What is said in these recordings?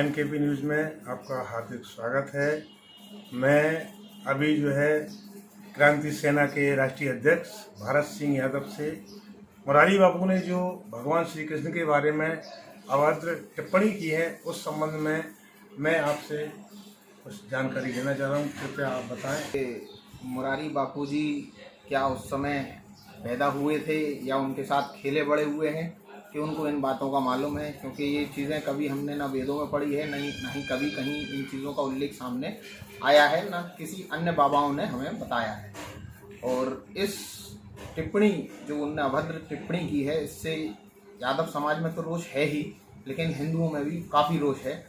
NKP news में आपका हार्दिक स्वागत है। मैं अभी क्रांति सेना के राष्ट्रीय अध्यक्ष भारत सिंह यादव से मुरारी बापू ने जो भगवान श्री कृष्ण के बारे में अभद्र टिप्पणी की है उस संबंध में मैं आपसे कुछ जानकारी देना चाह रहा हूँ। कृपया आप बताएं। मुरारी बापू जी क्या उस समय पैदा हुए थे या उनके साथ खेले बड़े हुए हैं कि उनको इन बातों का मालूम है, क्योंकि ये चीज़ें कभी हमने ना वेदों में पढ़ी है, नहीं कभी कहीं इन चीज़ों का उल्लेख सामने आया है, ना किसी अन्य बाबाओं ने हमें बताया है। और इस टिप्पणी जो उनने अभद्र टिप्पणी की है, इससे यादव समाज में तो रोष है ही, लेकिन हिंदुओं में भी काफ़ी रोष है।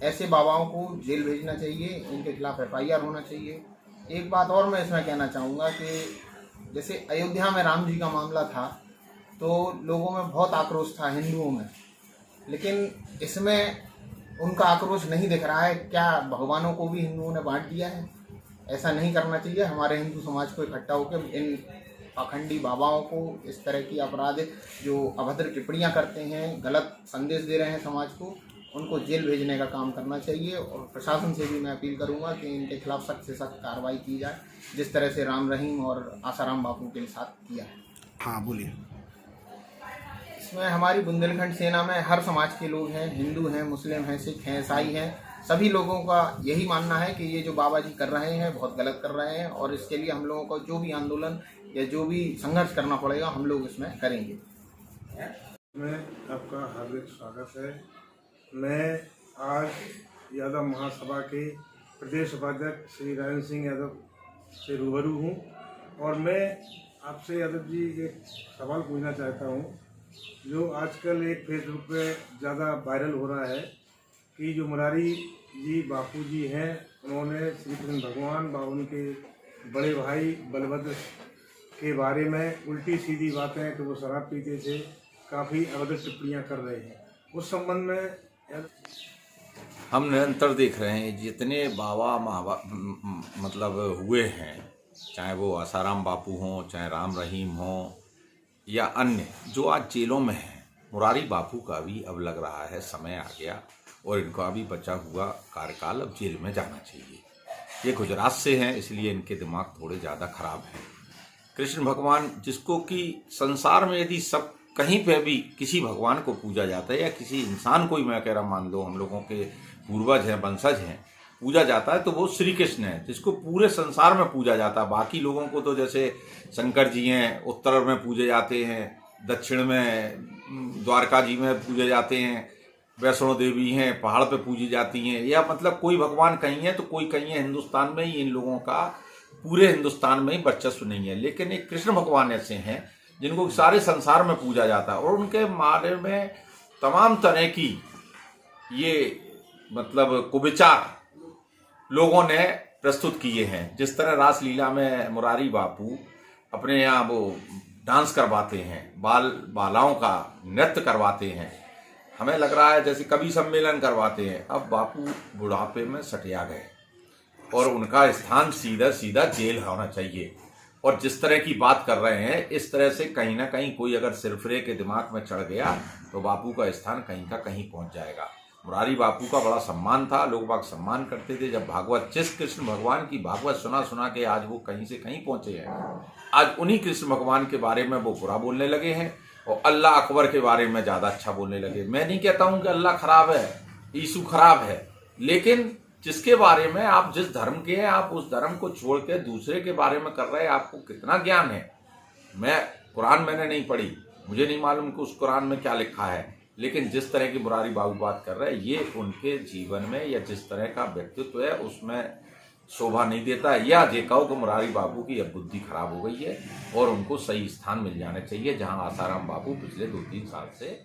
ऐसे बाबाओं को जेल भेजना चाहिए, इनके खिलाफ FIR होना चाहिए। एक बात और मैं इसमें कहना चाहूँगा कि जैसे अयोध्या में राम जी का मामला था तो लोगों में बहुत आक्रोश था हिंदुओं में, लेकिन इसमें उनका आक्रोश नहीं दिख रहा है। क्या भगवानों को भी हिंदुओं ने बांट दिया है? ऐसा नहीं करना चाहिए। हमारे हिंदू समाज को इकट्ठा होकर इन पाखंडी बाबाओं को, इस तरह की अपराध जो अभद्र टिप्पणियां करते हैं, गलत संदेश दे रहे हैं समाज को, उनको जेल भेजने का काम करना चाहिए। और प्रशासन से भी मैं अपील करूंगा कि इनके खिलाफ सख्त से सख्त कार्रवाई की जाए, जिस तरह से राम रहीम और आसाराम बापू के साथ किया है। हाँ बोलिए। इसमें हमारी बुंदेलखंड सेना में हर समाज के लोग हैं, हिंदू हैं, मुस्लिम हैं, सिख हैं, ईसाई हैं। सभी लोगों का यही मानना है कि ये जो बाबा जी कर रहे हैं बहुत गलत कर रहे हैं, और इसके लिए हम लोगों को जो भी आंदोलन या जो भी संघर्ष करना पड़ेगा हम लोग इसमें करेंगे। मैं आपका हार्दिक स्वागत है। मैं आज यादव महासभा के प्रदेश उपाध्यक्ष श्री राजेंद्र सिंह यादव से रूबरू हूँ, और मैं आपसे यादव जी एक सवाल पूछना चाहता हूँ जो आजकल एक फेसबुक पे ज़्यादा वायरल हो रहा है कि जो मुरारी जी बापू जी हैं, उन्होंने श्री कृष्ण भगवान व उनके बड़े भाई बलभद्र के बारे में उल्टी सीधी बातें कि वो शराब पीते थे, काफ़ी अभद्र टिप्पणियाँ कर रहे हैं। उस संबंध में हम निरंतर देख रहे हैं जितने बाबा मतलब हुए हैं, चाहे वो आसाराम बापू हों, चाहे राम रहीम हों या अन्य जो आज जेलों में हैं। मुरारी बापू का भी अब लग रहा है समय आ गया और इनका भी बचा हुआ कार्यकाल अब जेल में जाना चाहिए। ये गुजरात से हैं, इसलिए इनके दिमाग थोड़े ज़्यादा खराब हैं। कृष्ण भगवान जिसको कि संसार में यदि सब कहीं पे भी किसी भगवान को पूजा जाता है या किसी इंसान को ही मैं कह रहा मान लो हम लोगों के पूर्वज हैं, वंशज हैं, पूजा जाता है तो वो श्री कृष्ण है जिसको पूरे संसार में पूजा जाता है। बाकी लोगों को तो जैसे शंकर जी हैं उत्तर में पूजे जाते हैं, दक्षिण में द्वारका जी में पूजे जाते हैं, वैष्णो देवी हैं पहाड़ पे पूजी जाती हैं, या मतलब कोई भगवान कहीं है तो कोई कहीं है। हिंदुस्तान में ही इन लोगों का पूरे हिंदुस्तान में ही वर्चस्व नहीं है, लेकिन एक कृष्ण भगवान ऐसे हैं जिनको सारे संसार में पूजा जाता है। और उनके बारे में तमाम तरह की ये मतलब कुविचार लोगों ने प्रस्तुत किए हैं। जिस तरह रासलीला में मुरारी बापू अपने यहाँ वो डांस करवाते हैं, बालाओं का नृत्य करवाते हैं, हमें लग रहा है जैसे कवि सम्मेलन करवाते हैं। अब बापू बुढ़ापे में सटिया गए और उनका स्थान सीधा सीधा जेल होना चाहिए। और जिस तरह की बात कर रहे हैं इस तरह से कहीं ना कहीं कोई अगर सिरफिरे के दिमाग में चढ़ गया तो बापू का स्थान कहीं का कहीं पहुंच जाएगा। मुरारी बापू का बड़ा सम्मान था, लोग बाग सम्मान करते थे। जब भागवत जिस कृष्ण भगवान की भागवत सुना के आज वो कहीं से कहीं पहुंचे हैं, आज उन्हीं कृष्ण भगवान के बारे में वो बुरा बोलने लगे हैं और अल्लाह अकबर के बारे में ज़्यादा अच्छा बोलने लगे। मैं नहीं कहता हूं कि अल्लाह खराब है, यीशु खराब है, लेकिन जिसके बारे में आप जिस धर्म के हैं आप उस धर्म को छोड़ के दूसरे के बारे में कर रहे हैं, आपको कितना ज्ञान है? मैं कुरान मैंने नहीं पढ़ी, मुझे नहीं मालूम कि उस कुरान में क्या लिखा है, लेकिन जिस तरह की मुरारी बाबू बात कर रहे हैं ये उनके जीवन में या जिस तरह का व्यक्तित्व है उसमें शोभा नहीं देता है। या जे कहो कि मुरारी बाबू की अब बुद्धि खराब हो गई है और उनको सही स्थान मिल जाना चाहिए जहां आसाराम बापू पिछले 2-3 साल से